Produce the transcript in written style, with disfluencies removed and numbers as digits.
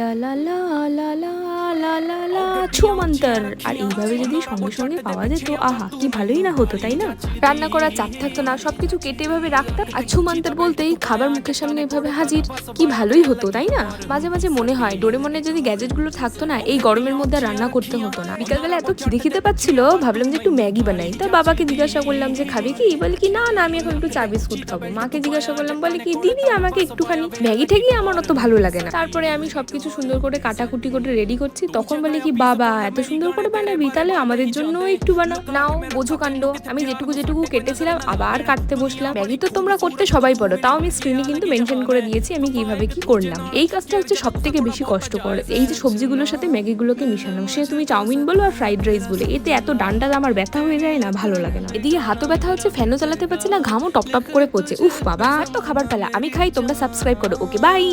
লা লা লা লা লা লা লা লা ছুমন্তর। আর এইভাবে যদি সঙ্গে সঙ্গে পাওয়া যেত, আহা কি ভালোই না হতো, তাই না? রান্না করার চাপ থাকতো না, সবকিছু কেটে এভাবে রাখতাম, আর ছুমন্তর বলতেই খাবার মুখের সামনে এভাবে হাজির। কি ভালোই হতো, তাই না? মাঝে মাঝে মনে হয় ডোরেমনের যদি গ্যাজেট গুলো থাকতো না, এই গরমের মধ্যে রান্না করতে হতো না। বিকালবেলা এত খিদে পাচ্ছিল, ভাবলাম যে একটু ম্যাগি বানাই। তাই বাবাকে জিজ্ঞাসা করলাম যে খাবে কি, বলে কি না না আমি এখন একটু চা বিস্কুট খাবো। মাকে জিজ্ঞাসা করলাম, বলে কি দিদি আমাকে একটুখানি ম্যাগি ঠেকি আমার অত ভালো লাগে না। তারপরে আমি সবকিছু সুন্দর করে কাটাকুটি করে রেডি করছি, তখন বলে কি বাবা এত সুন্দর করে বানাবি, তাহলে আমাদের জন্য একটু বানাও। নাও বোঝো কাণ্ড, আমি যেটুকু যেটুকু কেটেছিলাম আবার কাটতে বসলাম। ম্যাগি তো তোমরা করতে সবাই পারো, তাও আমি স্ক্রিনে কিন্তু মেনশন করে দিয়েছি আমি কিভাবে কি করলাম। এই কাজটা হচ্ছে সব থেকে বেশি কষ্টকর, এই যে সবজিগুলোর সাথে ম্যাগিগুলোকে মিশানো। সে তুমি চাউমিন বলো আর ফ্রাইড রাইস বলে, এতে এত ডান্ডা আমার ব্যথা হয়ে যায় না, ভালো লাগে না। এদিকে হাতও ব্যথা হচ্ছে, ফ্যানও চালাতে পারছি না, ঘামও টপ টপ করে পড়ছে। উফ বাবা, তো খাবার পেলা আমি খাই, তোমরা সাবস্ক্রাইব করো। Okay bye.